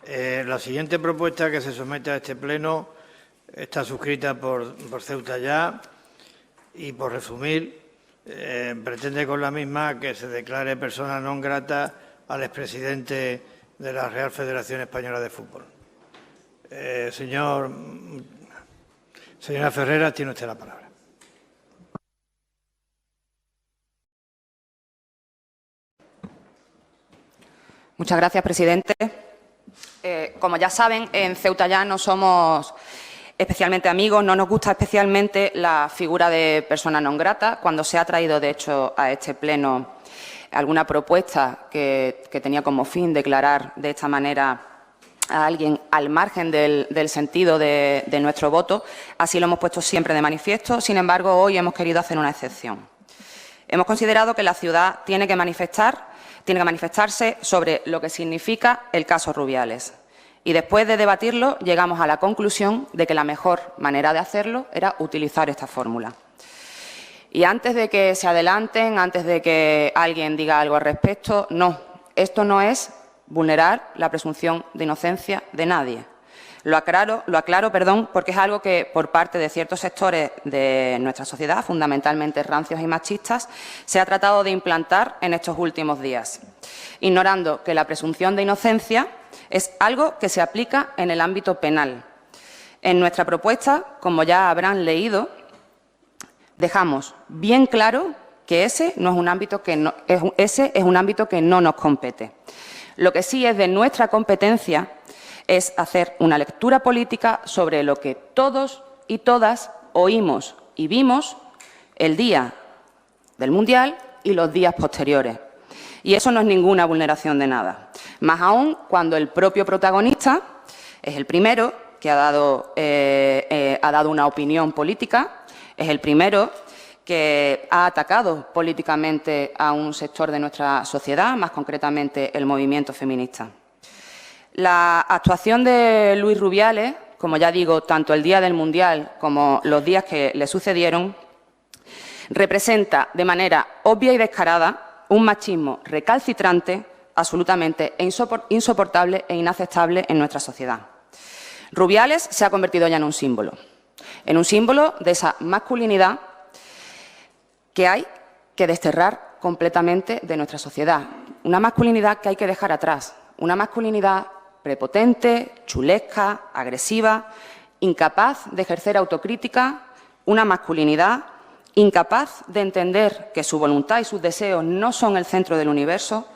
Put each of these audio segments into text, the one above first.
La siguiente propuesta que se somete a este pleno está suscrita por Ceuta Ya y, por resumir, pretende con la misma que se declare persona non grata al expresidente de la Real Federación Española de Fútbol. Señora Ferreras, tiene usted la palabra. Muchas gracias, presidente. Como ya saben, en Ceuta Ya no somos especialmente amigos, no nos gusta especialmente la figura de persona non grata. Cuando se ha traído, de hecho, a este pleno alguna propuesta que tenía como fin declarar de esta manera a alguien al margen del sentido de nuestro voto, así lo hemos puesto siempre de manifiesto. Sin embargo, hoy hemos querido hacer una excepción. Hemos considerado que la ciudad tiene que manifestarse sobre lo que significa el caso Rubiales. Y después de debatirlo, llegamos a la conclusión de que la mejor manera de hacerlo era utilizar esta fórmula. Y antes de que se adelanten, antes de que alguien diga algo al respecto, no, esto no es vulnerar la presunción de inocencia de nadie. Lo aclaro, porque es algo que, por parte de ciertos sectores de nuestra sociedad, fundamentalmente rancios y machistas, se ha tratado de implantar en estos últimos días, ignorando que la presunción de inocencia es algo que se aplica en el ámbito penal. En nuestra propuesta, como ya habrán leído, dejamos bien claro que ese es un ámbito que no nos compete. Lo que sí es de nuestra competencia es hacer una lectura política sobre lo que todos y todas oímos y vimos el día del Mundial y los días posteriores. Y eso no es ninguna vulneración de nada. Más aún cuando el propio protagonista es el primero que ha dado una opinión política, es el primero que ha atacado políticamente a un sector de nuestra sociedad, más concretamente el movimiento feminista. La actuación de Luis Rubiales, como ya digo, tanto el día del Mundial como los días que le sucedieron, representa de manera obvia y descarada un machismo recalcitrante, absolutamente insoportable e inaceptable en nuestra sociedad. Rubiales se ha convertido ya en un símbolo de esa masculinidad que hay que desterrar completamente de nuestra sociedad. Una masculinidad que hay que dejar atrás, una masculinidad prepotente, chulesca, agresiva, incapaz de ejercer autocrítica, una masculinidad incapaz de entender que su voluntad y sus deseos no son el centro del universo,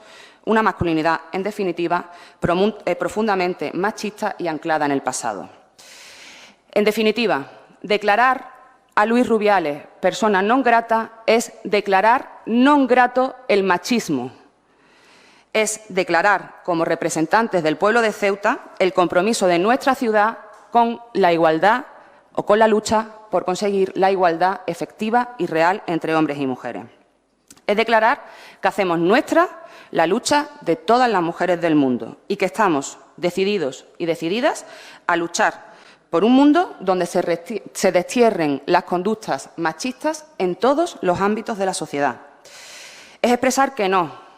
una masculinidad, en definitiva, profundamente machista y anclada en el pasado. En definitiva, declarar a Luis Rubiales persona non grata es declarar non grato el machismo. Es declarar, como representantes del pueblo de Ceuta, el compromiso de nuestra ciudad con la igualdad o con la lucha por conseguir la igualdad efectiva y real entre hombres y mujeres. Es declarar que hacemos nuestra la lucha de todas las mujeres del mundo y que estamos decididos y decididas a luchar por un mundo donde se destierren las conductas machistas en todos los ámbitos de la sociedad. Es expresar que no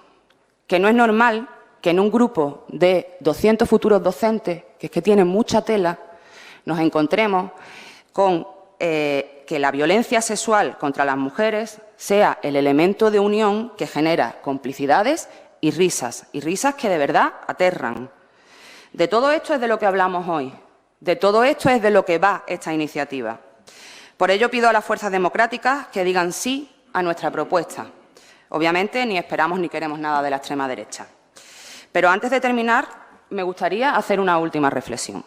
es normal que en un grupo de 200 futuros docentes, que es que tienen mucha tela, nos encontremos con que la violencia sexual contra las mujeres sea el elemento de unión que genera complicidades y risas que de verdad aterran. De todo esto es de lo que hablamos hoy, de todo esto es de lo que va esta iniciativa. Por ello pido a las fuerzas democráticas que digan sí a nuestra propuesta. Obviamente ni esperamos ni queremos nada de la extrema derecha. Pero antes de terminar, me gustaría hacer una última reflexión.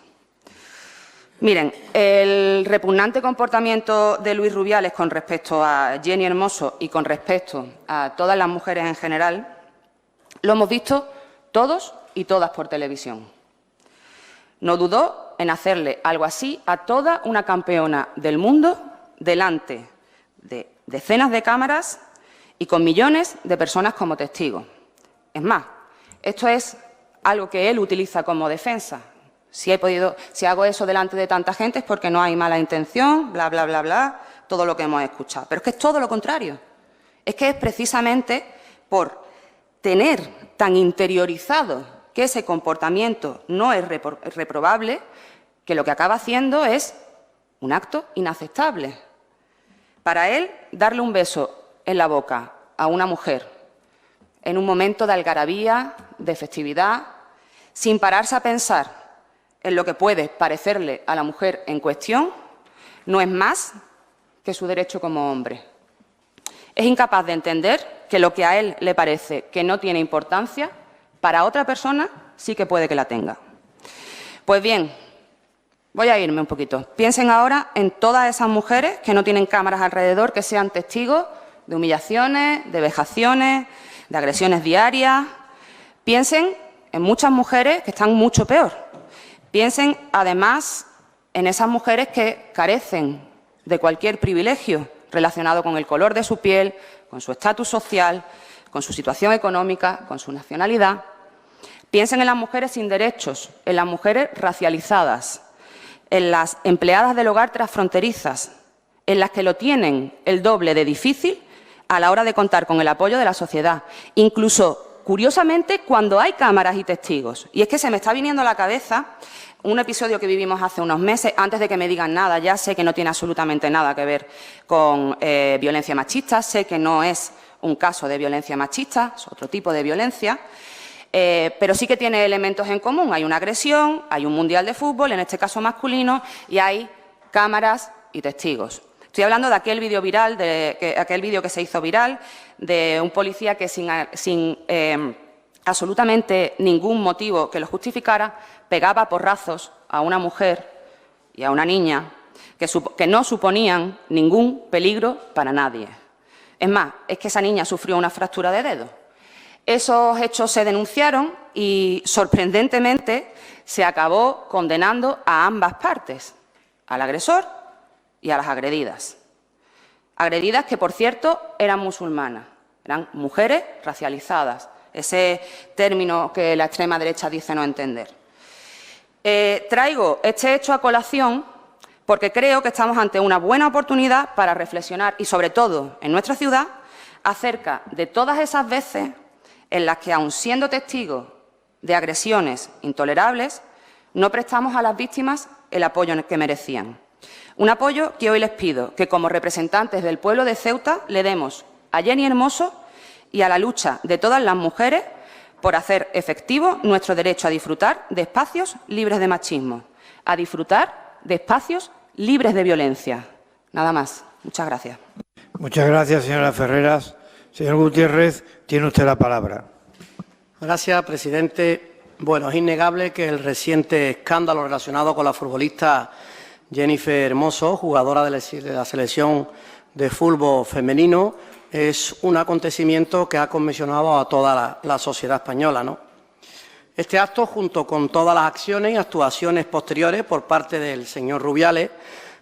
Miren, el repugnante comportamiento de Luis Rubiales con respecto a Jenny Hermoso y con respecto a todas las mujeres en general, lo hemos visto todos y todas por televisión. No dudó en hacerle algo así a toda una campeona del mundo delante de decenas de cámaras y con millones de personas como testigos. Es más, esto es algo que él utiliza como defensa. Si hago eso delante de tanta gente es porque no hay mala intención, bla, bla, bla, bla, todo lo que hemos escuchado. Pero es que es todo lo contrario. Es que es precisamente por tener tan interiorizado que ese comportamiento no es reprobable, que lo que acaba haciendo es un acto inaceptable. Para él, darle un beso en la boca a una mujer en un momento de algarabía, de festividad, sin pararse a pensar en lo que puede parecerle a la mujer en cuestión, no es más que su derecho como hombre. Es incapaz de entender que lo que a él le parece que no tiene importancia, para otra persona sí que puede que la tenga. Pues bien, voy a irme un poquito. Piensen ahora en todas esas mujeres que no tienen cámaras alrededor, que sean testigos de humillaciones, de vejaciones, de agresiones diarias. Piensen en muchas mujeres que están mucho peor. Piensen, además, en esas mujeres que carecen de cualquier privilegio relacionado con el color de su piel, con su estatus social, con su situación económica, con su nacionalidad. Piensen en las mujeres sin derechos, en las mujeres racializadas, en las empleadas del hogar transfronterizas, en las que lo tienen el doble de difícil a la hora de contar con el apoyo de la sociedad, incluso, curiosamente, cuando hay cámaras y testigos. Y es que se me está viniendo a la cabeza un episodio que vivimos hace unos meses, antes de que me digan nada, ya sé que no tiene absolutamente nada que ver con violencia machista, sé que no es un caso de violencia machista, es otro tipo de violencia, pero sí que tiene elementos en común. Hay una agresión, hay un mundial de fútbol, en este caso masculino, y hay cámaras y testigos. Estoy hablando de aquel vídeo viral, aquel vídeo que se hizo viral, de un policía que sin absolutamente ningún motivo que lo justificara, pegaba porrazos a una mujer y a una niña que no suponían ningún peligro para nadie. Es más, es que esa niña sufrió una fractura de dedo. Esos hechos se denunciaron y, sorprendentemente, se acabó condenando a ambas partes, al agresor y a las agredidas. Agredidas que, por cierto, eran musulmanas, eran mujeres racializadas, ese término que la extrema derecha dice no entender. Traigo este hecho a colación porque creo que estamos ante una buena oportunidad para reflexionar, y sobre todo en nuestra ciudad, acerca de todas esas veces en las que, aun siendo testigos de agresiones intolerables, no prestamos a las víctimas el apoyo que merecían. Un apoyo que hoy les pido que, como representantes del pueblo de Ceuta, le demos a Jenny Hermoso y a la lucha de todas las mujeres por hacer efectivo nuestro derecho a disfrutar de espacios libres de machismo, a disfrutar de espacios libres de violencia. Nada más. Muchas gracias. Muchas gracias, señora Ferreras. Señor Gutiérrez, tiene usted la palabra. Gracias, presidente. Bueno, es innegable que el reciente escándalo relacionado con la futbolista Jennifer Hermoso, jugadora de la selección de fútbol femenino, es un acontecimiento que ha conmocionado a toda la sociedad española, ¿no? Este acto, junto con todas las acciones y actuaciones posteriores por parte del señor Rubiales,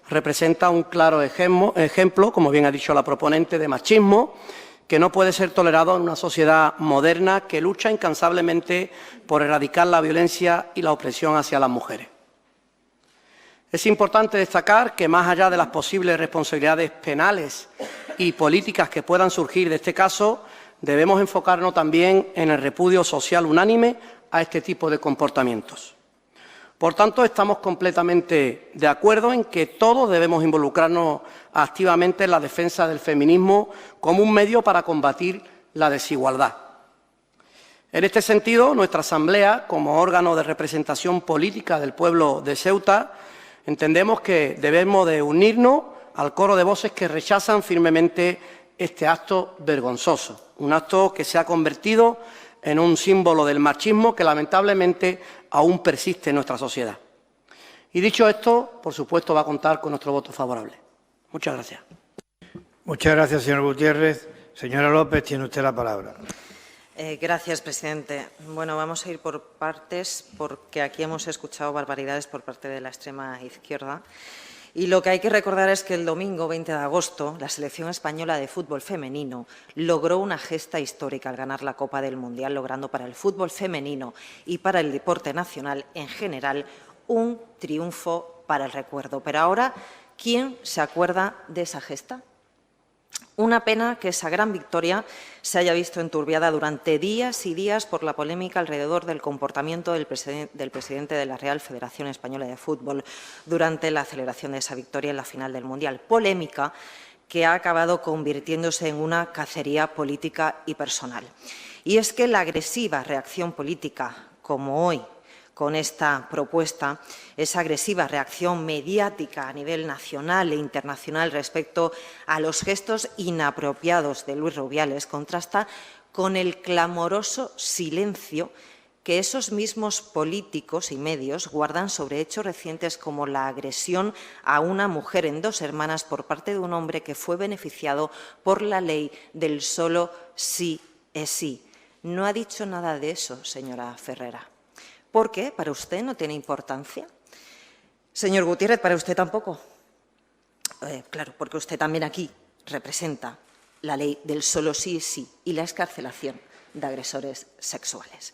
representa un claro ejemplo, como bien ha dicho la proponente, de machismo que no puede ser tolerado en una sociedad moderna que lucha incansablemente por erradicar la violencia y la opresión hacia las mujeres. Es importante destacar que, más allá de las posibles responsabilidades penales y políticas que puedan surgir de este caso, debemos enfocarnos también en el repudio social unánime a este tipo de comportamientos. Por tanto, estamos completamente de acuerdo en que todos debemos involucrarnos activamente en la defensa del feminismo como un medio para combatir la desigualdad. En este sentido, nuestra Asamblea, como órgano de representación política del pueblo de Ceuta, entendemos que debemos de unirnos al coro de voces que rechazan firmemente este acto vergonzoso, un acto que se ha convertido en un símbolo del machismo que lamentablemente aún persiste en nuestra sociedad. Y dicho esto, por supuesto, va a contar con nuestro voto favorable. Muchas gracias. Muchas gracias, señor Gutiérrez. Señora López, tiene usted la palabra. Gracias, presidente. Bueno, vamos a ir por partes porque aquí hemos escuchado barbaridades por parte de la extrema izquierda. Y lo que hay que recordar es que el domingo 20 de agosto la selección española de fútbol femenino logró una gesta histórica al ganar la Copa del Mundial, logrando para el fútbol femenino y para el deporte nacional en general un triunfo para el recuerdo. Pero ahora, ¿quién se acuerda de esa gesta? Una pena que esa gran victoria se haya visto enturbiada durante días y días por la polémica alrededor del comportamiento del presidente de la Real Federación Española de Fútbol durante la celebración de esa victoria en la final del Mundial. Polémica que ha acabado convirtiéndose en una cacería política y personal. Y es que la agresiva reacción política, como hoy, con esta propuesta, esa agresiva reacción mediática a nivel nacional e internacional respecto a los gestos inapropiados de Luis Rubiales contrasta con el clamoroso silencio que esos mismos políticos y medios guardan sobre hechos recientes como la agresión a una mujer en Dos Hermanas por parte de un hombre que fue beneficiado por la ley del solo sí es sí. No ha dicho nada de eso, señora Ferrera. ¿Por qué? ¿Para usted no tiene importancia? Señor Gutiérrez, ¿para usted tampoco? Claro, porque usted también aquí representa la ley del solo sí es sí y la excarcelación de agresores sexuales.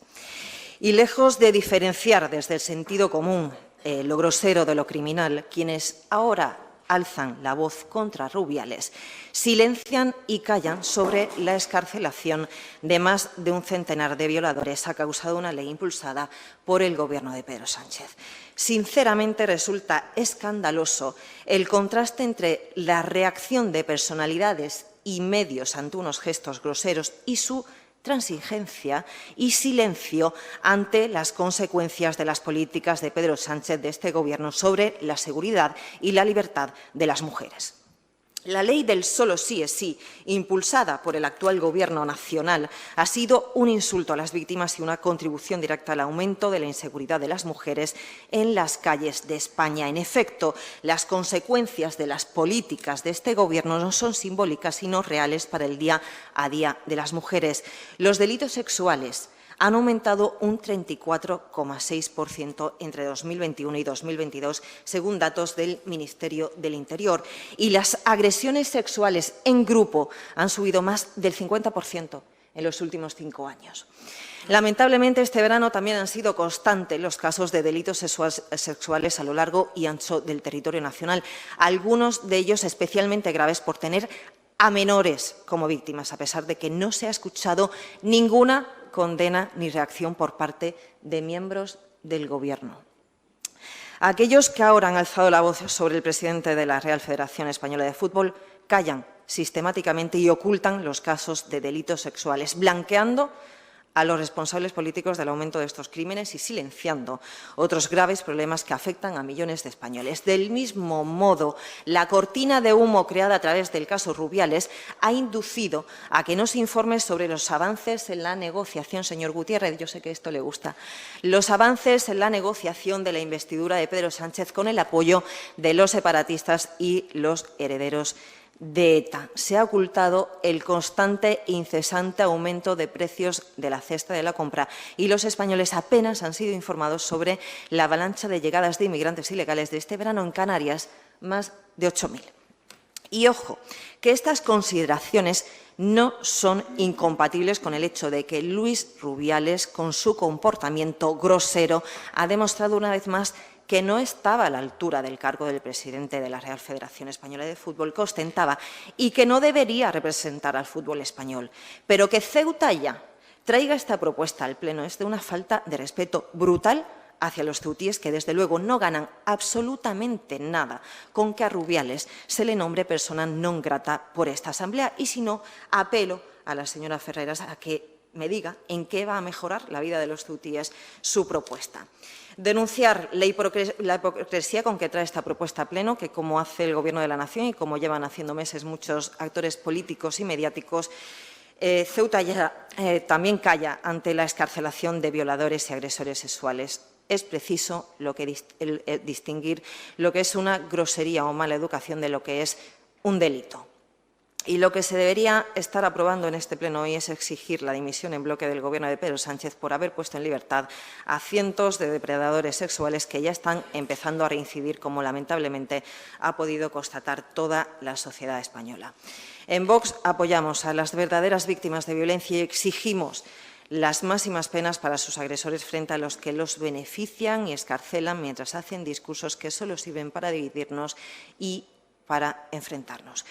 Y lejos de diferenciar desde el sentido común lo grosero de lo criminal, quienes ahora alzan la voz contra Rubiales, silencian y callan sobre la excarcelación de más de un centenar de violadores a causa de una ley impulsada por el Gobierno de Pedro Sánchez. Sinceramente, resulta escandaloso el contraste entre la reacción de personalidades y medios ante unos gestos groseros y su transigencia y silencio ante las consecuencias de las políticas de Pedro Sánchez de este Gobierno sobre la seguridad y la libertad de las mujeres. La ley del solo sí es sí, impulsada por el actual Gobierno nacional, ha sido un insulto a las víctimas y una contribución directa al aumento de la inseguridad de las mujeres en las calles de España. En efecto, las consecuencias de las políticas de este Gobierno no son simbólicas, sino reales para el día a día de las mujeres. Los delitos sexuales han aumentado un 34,6% entre 2021 y 2022, según datos del Ministerio del Interior. Y las agresiones sexuales en grupo han subido más del 50% en los últimos 5 años. Lamentablemente, este verano también han sido constantes los casos de delitos sexuales a lo largo y ancho del territorio nacional, algunos de ellos especialmente graves por tener a menores como víctimas, a pesar de que no se ha escuchado ninguna condena ni reacción por parte de miembros del Gobierno. Aquellos que ahora han alzado la voz sobre el presidente de la Real Federación Española de Fútbol callan sistemáticamente y ocultan los casos de delitos sexuales, blanqueando a los responsables políticos del aumento de estos crímenes y silenciando otros graves problemas que afectan a millones de españoles. Del mismo modo, la cortina de humo creada a través del caso Rubiales ha inducido a que no se informe sobre los avances en la negociación, señor Gutiérrez, yo sé que esto le gusta, los avances en la negociación de la investidura de Pedro Sánchez con el apoyo de los separatistas y los herederos de ETA. Se ha ocultado el constante e incesante aumento de precios de la cesta de la compra y los españoles apenas han sido informados sobre la avalancha de llegadas de inmigrantes ilegales de este verano en Canarias, más de 8.000. Y ojo, que estas consideraciones no son incompatibles con el hecho de que Luis Rubiales, con su comportamiento grosero, ha demostrado una vez más que no estaba a la altura del cargo del presidente de la Real Federación Española de Fútbol que ostentaba y que no debería representar al fútbol español. Pero que Ceuta ya traiga esta propuesta al Pleno es de una falta de respeto brutal hacia los ceutíes que, desde luego, no ganan absolutamente nada con que a Rubiales se le nombre persona non grata por esta Asamblea. Y si no, apelo a la señora Ferreras a que me diga en qué va a mejorar la vida de los ceutíes su propuesta. Denunciar la hipocresía con que trae esta propuesta a Pleno, que como hace el Gobierno de la Nación y como llevan haciendo meses muchos actores políticos y mediáticos, Ceuta ya también calla ante la excarcelación de violadores y agresores sexuales. Es preciso distinguir lo que es una grosería o mala educación de lo que es un delito. Y lo que se debería estar aprobando en este Pleno hoy es exigir la dimisión en bloque del Gobierno de Pedro Sánchez por haber puesto en libertad a cientos de depredadores sexuales que ya están empezando a reincidir, como lamentablemente ha podido constatar toda la sociedad española. En Vox apoyamos a las verdaderas víctimas de violencia y exigimos las máximas penas para sus agresores frente a los que los benefician y excarcelan mientras hacen discursos que solo sirven para dividirnos y para enfrentarnos.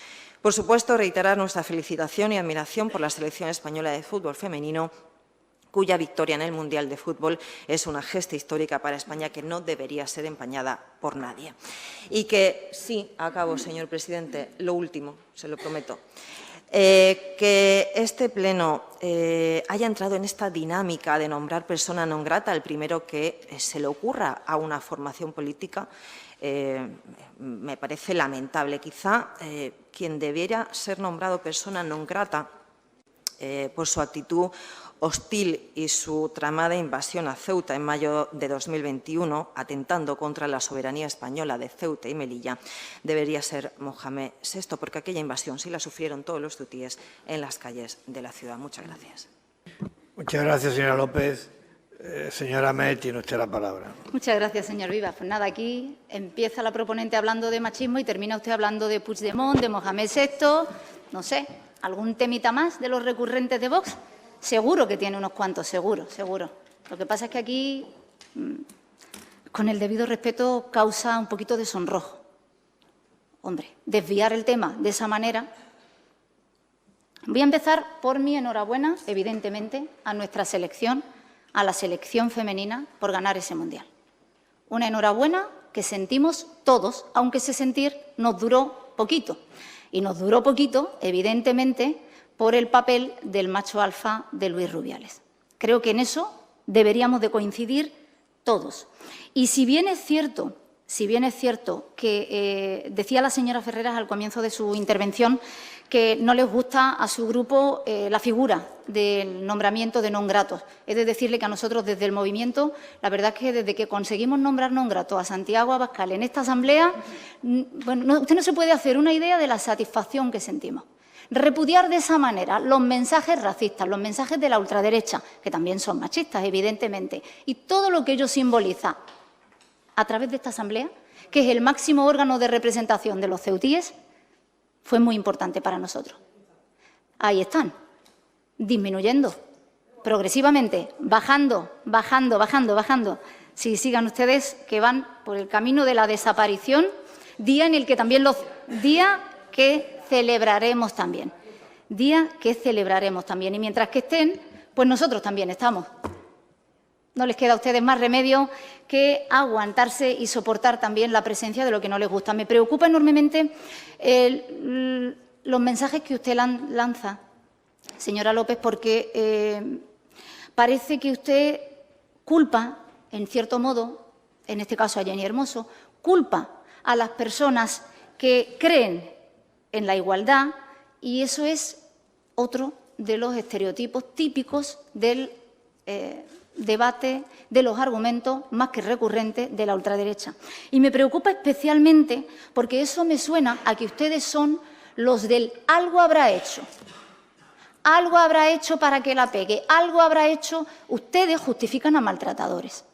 Por supuesto, reiterar nuestra felicitación y admiración por la selección española de fútbol femenino, cuya victoria en el Mundial de Fútbol es una gesta histórica para España que no debería ser empañada por nadie. Y que, sí, acabo, señor presidente, lo último, se lo prometo, que este Pleno haya entrado en esta dinámica de nombrar persona non grata al primero que se le ocurra a una formación política, me parece lamentable. Quizá quien debiera ser nombrado persona non grata por su actitud hostil y su tramada invasión a Ceuta en mayo de 2021, atentando contra la soberanía española de Ceuta y Melilla, debería ser Mohamed VI, porque aquella invasión sí la sufrieron todos los tutíes en las calles de la ciudad. Muchas gracias. Muchas gracias, señora López. Señora Met, tiene usted la palabra. Muchas gracias, señor Vivas. Pues nada, aquí empieza la proponente hablando de machismo y termina usted hablando de Puigdemont, de Mohamed VI, no sé, algún temita más de los recurrentes de Vox. Seguro que tiene unos cuantos, seguro, seguro. Lo que pasa es que aquí, con el debido respeto, causa un poquito de sonrojo. Hombre, desviar el tema de esa manera. Voy a empezar por mi enhorabuena, evidentemente, a nuestra selección, a la selección femenina, por ganar ese Mundial. Una enhorabuena que sentimos todos, aunque ese sentir nos duró poquito. Y nos duró poquito, evidentemente, por el papel del macho alfa de Luis Rubiales. Creo que en eso deberíamos de coincidir todos. Y si bien es cierto que decía la señora Ferreras al comienzo de su intervención que no les gusta a su grupo la figura del nombramiento de non gratos. He de decirle que a nosotros desde el movimiento, la verdad es que desde que conseguimos nombrar non gratos a Santiago Abascal en esta asamblea, bueno, usted no se puede hacer una idea de la satisfacción que sentimos. Repudiar de esa manera los mensajes racistas, los mensajes de la ultraderecha, que también son machistas, evidentemente, y todo lo que ello simboliza a través de esta asamblea, que es el máximo órgano de representación de los ceutíes, fue muy importante para nosotros. Ahí están, disminuyendo, progresivamente, bajando. Si sigan ustedes que van por el camino de la desaparición, día en el que también día que celebraremos también. Y mientras que estén, pues nosotros también estamos. No les queda a ustedes más remedio que aguantarse y soportar también la presencia de lo que no les gusta. Me preocupa enormemente los mensajes que usted lanza, señora López, porque parece que usted culpa, en cierto modo, en este caso a Jenny Hermoso, culpa a las personas que creen en la igualdad, y eso es otro de los estereotipos típicos del debate, de los argumentos más que recurrentes de la ultraderecha. Y me preocupa especialmente porque eso me suena a que ustedes son los del algo habrá hecho para que la pegue, algo habrá hecho. Ustedes justifican a maltratadores.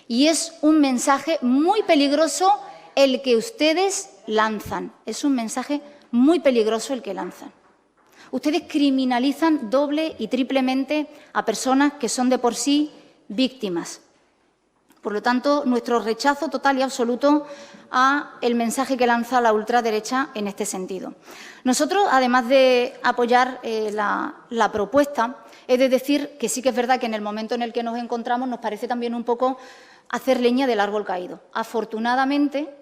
Y es un mensaje muy peligroso el que ustedes lanzan. Es un mensaje muy peligroso el que lanzan. Ustedes criminalizan doble y triplemente a personas que son de por sí víctimas. Por lo tanto, nuestro rechazo total y absoluto a el mensaje que lanza la ultraderecha en este sentido. Nosotros, además de apoyar la propuesta, he de decir que sí que es verdad que en el momento en el que nos encontramos nos parece también un poco hacer leña del árbol caído. Afortunadamente,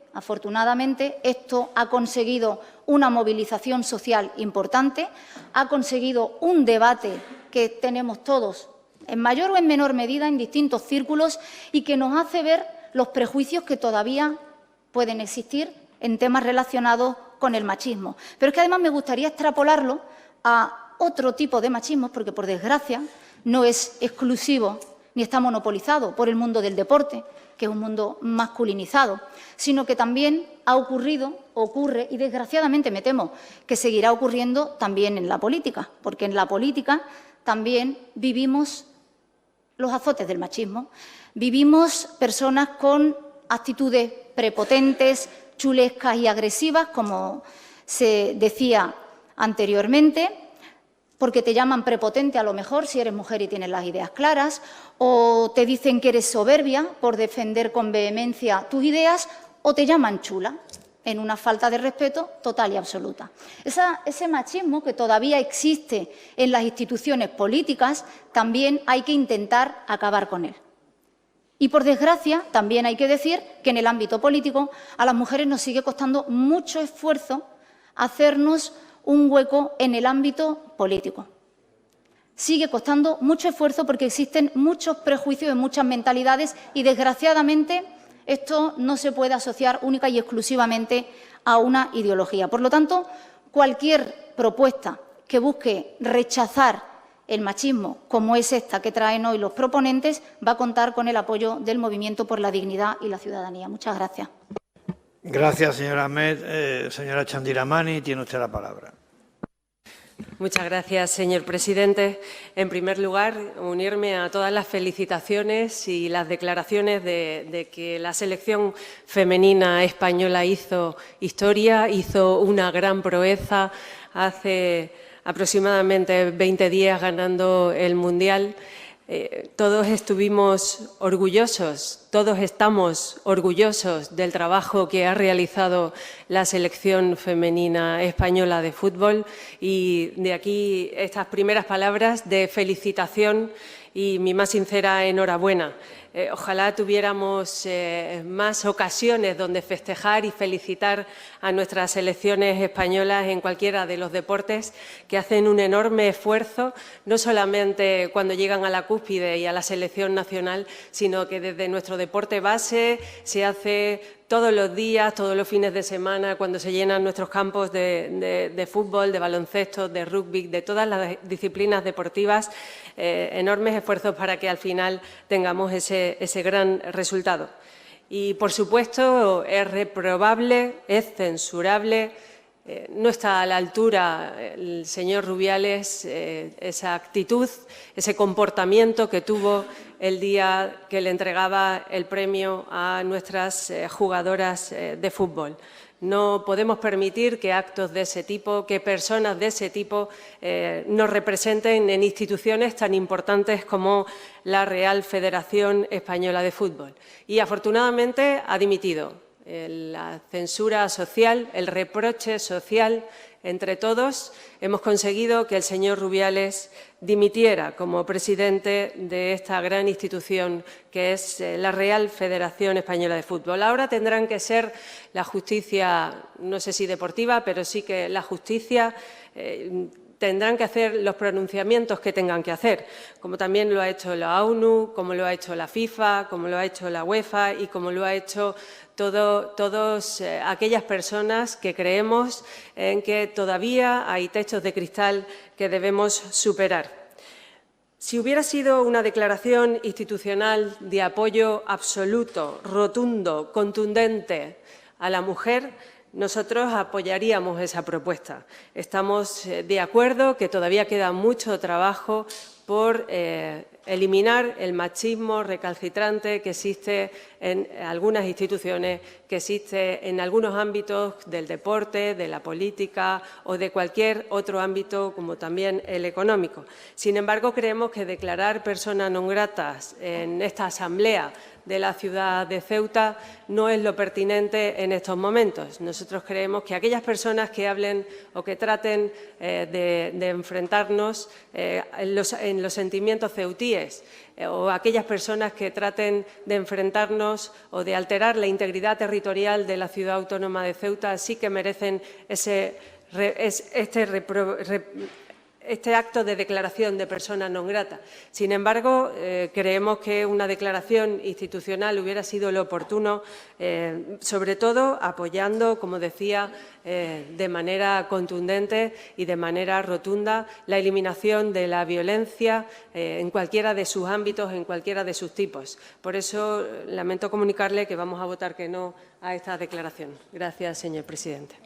esto ha conseguido una movilización social importante, ha conseguido un debate que tenemos todos, en mayor o en menor medida, en distintos círculos, y que nos hace ver los prejuicios que todavía pueden existir en temas relacionados con el machismo. Pero es que además me gustaría extrapolarlo a otro tipo de machismos, porque por desgracia no es exclusivo ni está monopolizado por el mundo del deporte, que es un mundo masculinizado, sino que también ha ocurrido, ocurre y desgraciadamente me temo que seguirá ocurriendo también en la política, porque en la política también vivimos los azotes del machismo. Vivimos personas con actitudes prepotentes, chulescas y agresivas, como se decía anteriormente, porque te llaman prepotente a lo mejor si eres mujer y tienes las ideas claras, o te dicen que eres soberbia por defender con vehemencia tus ideas, o te llaman chula. en una falta de respeto total y absoluta. Ese machismo que todavía existe en las instituciones políticas, también hay que intentar acabar con él. Y, por desgracia, también hay que decir que en el ámbito político a las mujeres nos sigue costando mucho esfuerzo hacernos un hueco en el ámbito político. Sigue costando mucho esfuerzo porque existen muchos prejuicios y muchas mentalidades y, desgraciadamente, esto no se puede asociar única y exclusivamente a una ideología. Por lo tanto, cualquier propuesta que busque rechazar el machismo, como es esta que traen hoy los proponentes, va a contar con el apoyo del Movimiento por la Dignidad y la Ciudadanía. Muchas gracias. Gracias, señora Ahmed. Señora Chandiramani, tiene usted la palabra. Muchas gracias, señor presidente. En primer lugar, unirme a todas las felicitaciones y las declaraciones de que la selección femenina española hizo historia, hizo una gran proeza hace aproximadamente 20 días ganando el Mundial. Todos estuvimos orgullosos, todos estamos orgullosos del trabajo que ha realizado la selección femenina española de fútbol y de aquí estas primeras palabras de felicitación y mi más sincera enhorabuena. Ojalá tuviéramos más ocasiones donde festejar y felicitar a nuestras selecciones españolas en cualquiera de los deportes que hacen un enorme esfuerzo, no solamente cuando llegan a la cúspide y a la selección nacional, sino que desde nuestro deporte base se hace todos los días, todos los fines de semana, cuando se llenan nuestros campos de fútbol, de baloncesto, de rugby, de todas las disciplinas deportivas, enormes esfuerzos para que al final tengamos ese gran resultado. Y, por supuesto, es reprobable, es censurable, no está a la altura el señor Rubiales, esa actitud, ese comportamiento que tuvo el día que le entregaba el premio a nuestras jugadoras de fútbol. No podemos permitir que actos de ese tipo, que personas de ese tipo nos representen en instituciones tan importantes como la Real Federación Española de Fútbol. Y, afortunadamente, ha dimitido. La censura social, el reproche social entre todos, hemos conseguido que el señor Rubiales dimitiera como presidente de esta gran institución que es la Real Federación Española de Fútbol. Ahora tendrán que ser la justicia, no sé si deportiva, pero sí que la justicia tendrán que hacer los pronunciamientos que tengan que hacer, como también lo ha hecho la ONU, como lo ha hecho la FIFA, como lo ha hecho la UEFA y como lo ha hecho todas aquellas personas que creemos en que todavía hay techos de cristal que debemos superar. Si hubiera sido una declaración institucional de apoyo absoluto, rotundo, contundente a la mujer, nosotros apoyaríamos esa propuesta. Estamos de acuerdo que todavía queda mucho trabajo por eliminar el machismo recalcitrante que existe en algunas instituciones, que existe en algunos ámbitos del deporte, de la política o de cualquier otro ámbito, como también el económico. Sin embargo, creemos que declarar personas non gratas en esta asamblea de la ciudad de Ceuta no es lo pertinente en estos momentos. Nosotros creemos que aquellas personas que hablen o que traten de enfrentarnos en los sentimientos ceutíes o aquellas personas que traten de enfrentarnos o de alterar la integridad territorial de la ciudad autónoma de Ceuta sí que merecen este acto de declaración de persona non grata. Sin embargo, creemos que una declaración institucional hubiera sido lo oportuno, sobre todo apoyando, como decía, de manera contundente y de manera rotunda la eliminación de la violencia en cualquiera de sus ámbitos, en cualquiera de sus tipos. Por eso, lamento comunicarle que vamos a votar que no a esta declaración. Gracias, señor presidente.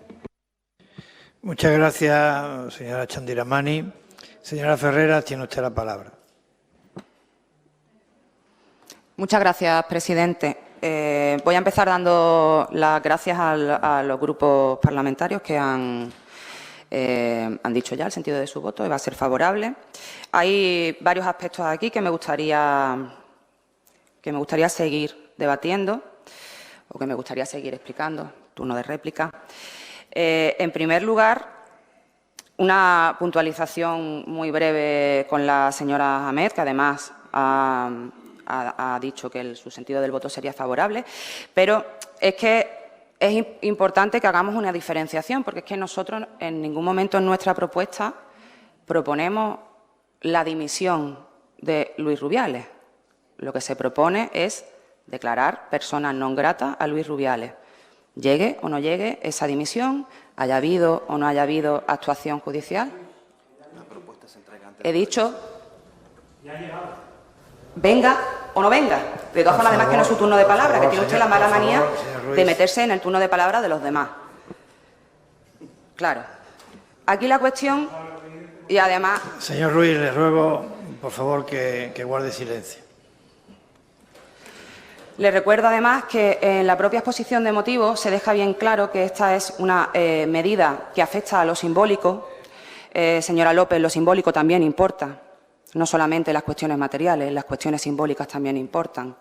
Muchas gracias, señora Chandiramani. Señora Ferreras, tiene usted la palabra. Muchas gracias, presidente. Voy a empezar dando las gracias a los grupos parlamentarios que han dicho ya el sentido de su voto y va a ser favorable. Hay varios aspectos aquí que me gustaría seguir debatiendo o que me gustaría seguir explicando. turno de réplica. En primer lugar, una puntualización muy breve con la señora Ahmed, que además ha dicho que su sentido del voto sería favorable, pero es que es importante que hagamos una diferenciación, porque es que nosotros en ningún momento en nuestra propuesta proponemos la dimisión de Luis Rubiales. Lo que se propone es declarar persona non grata a Luis Rubiales. Llegue o no llegue esa dimisión, haya habido o no haya habido actuación judicial. He dicho, venga o no venga. De todas formas, además que no es su turno de palabra, que tiene usted la mala manía de meterse en el turno de palabra de los demás. Claro. Aquí la cuestión, y además... Señor Ruiz, le ruego, por favor, que guarde silencio. Le recuerdo además que en la propia exposición de motivos se deja bien claro que esta es una medida que afecta a lo simbólico. Señora López, lo simbólico también importa. No solamente las cuestiones materiales, las cuestiones simbólicas también importan.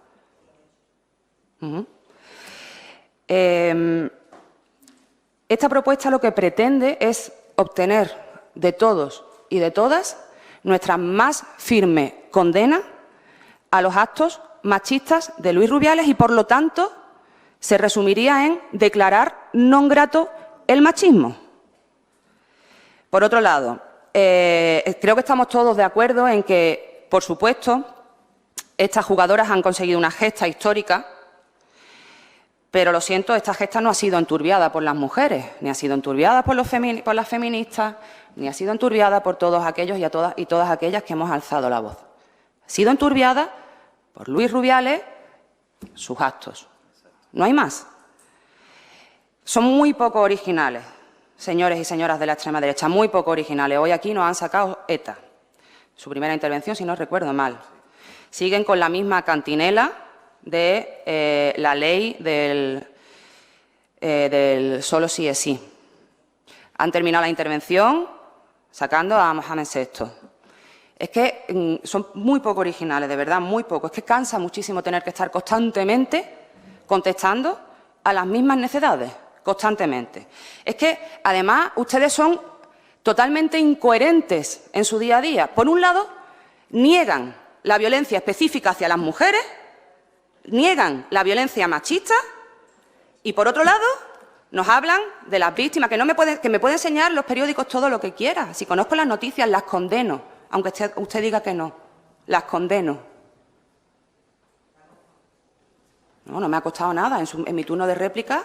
Esta propuesta lo que pretende es obtener de todos y de todas nuestra más firme condena a los actos machistas de Luis Rubiales y, por lo tanto, se resumiría en declarar non grato el machismo. Por otro lado, creo que estamos todos de acuerdo en que, por supuesto, estas jugadoras han conseguido una gesta histórica, pero lo siento, esta gesta no ha sido enturbiada por las mujeres, ni ha sido enturbiada por las feministas, ni ha sido enturbiada por todos aquellos y todas aquellas que hemos alzado la voz. Ha sido enturbiada por Luis Rubiales, sus actos. No hay más. Son muy poco originales, señores y señoras de la extrema derecha, muy poco originales. Hoy aquí nos han sacado ETA, su primera intervención, si no recuerdo mal. Siguen con la misma cantinela de la ley del solo sí es sí. Han terminado la intervención sacando a Mohamed VI. Es que son muy poco originales, de verdad, muy poco. Es que cansa muchísimo tener que estar constantemente contestando a las mismas necedades, constantemente. Es que, además, ustedes son totalmente incoherentes en su día a día. Por un lado, niegan la violencia específica hacia las mujeres, niegan la violencia machista y, por otro lado, nos hablan de las víctimas, que me puede enseñar los periódicos todo lo que quiera. Si conozco las noticias, las condeno. Aunque usted diga que no, las condeno. No me ha costado nada. En mi turno de réplica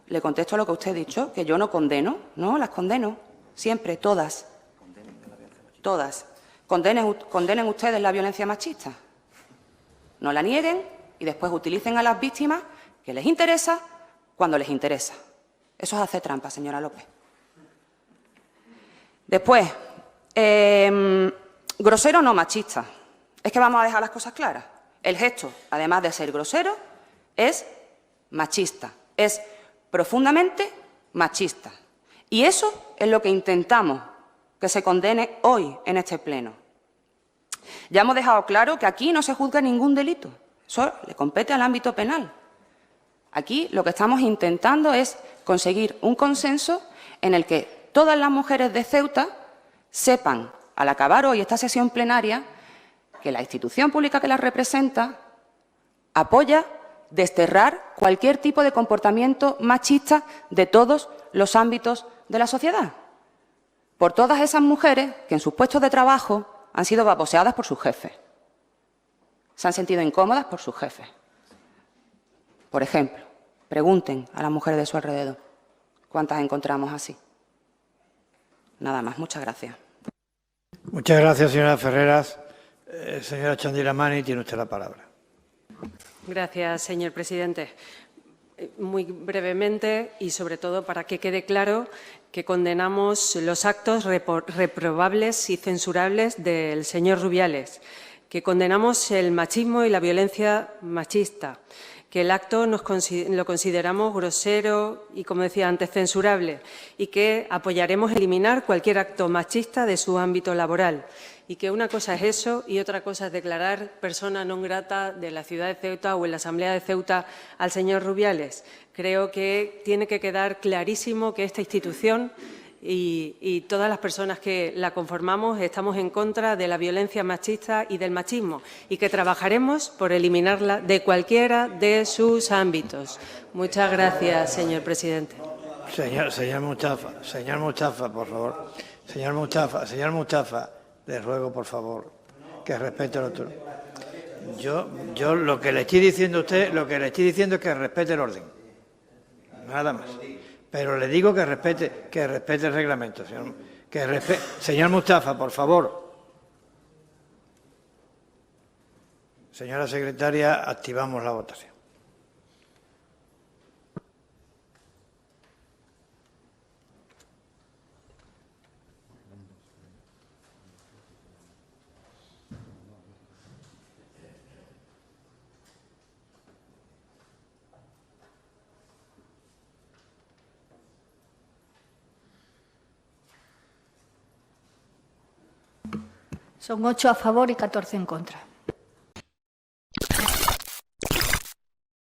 le contesto lo que usted ha dicho, que yo no condeno. No, las condeno. Siempre, todas. Todas. Condenen ustedes la violencia machista. No la nieguen y después utilicen a las víctimas que les interesa cuando les interesa. Eso es hacer trampa, señora López. Después, grosero no machista. Es que vamos a dejar las cosas claras. El gesto, además de ser grosero, es machista. Es profundamente machista. Y eso es lo que intentamos que se condene hoy en este pleno. Ya hemos dejado claro que aquí no se juzga ningún delito. Eso le compete al ámbito penal. Aquí lo que estamos intentando es conseguir un consenso en el que todas las mujeres de Ceuta sepan, al acabar hoy esta sesión plenaria, que la institución pública que las representa apoya desterrar cualquier tipo de comportamiento machista de todos los ámbitos de la sociedad. Por todas esas mujeres que en sus puestos de trabajo han sido baboseadas por sus jefes. Se han sentido incómodas por sus jefes. Por ejemplo, pregunten a las mujeres de su alrededor cuántas encontramos así. Nada más. Muchas gracias. Muchas gracias, señora Ferreras. Señora Chandiramani, tiene usted la palabra. Gracias, señor presidente. Muy brevemente y, sobre todo, para que quede claro que condenamos los actos reprobables y censurables del señor Rubiales, que condenamos el machismo y la violencia machista, que el acto lo consideramos grosero y, como decía antes, censurable, y que apoyaremos eliminar cualquier acto machista de su ámbito laboral, y que una cosa es eso y otra cosa es declarar persona non grata de la ciudad de Ceuta o en la Asamblea de Ceuta al señor Rubiales. Creo que tiene que quedar clarísimo que esta institución y todas las personas que la conformamos estamos en contra de la violencia machista y del machismo y que trabajaremos por eliminarla de cualquiera de sus ámbitos. Muchas gracias, señor presidente. Señor Mustafa, por favor. Señor Mustafa, le ruego, por favor, que respete el otro. Yo lo que le estoy diciendo a usted, es que respete el orden. Nada más. Pero le digo que respete el reglamento, señor. Señor Mustafa, por favor. Señora secretaria, activamos la votación. Son 8 a favor y 14 en contra.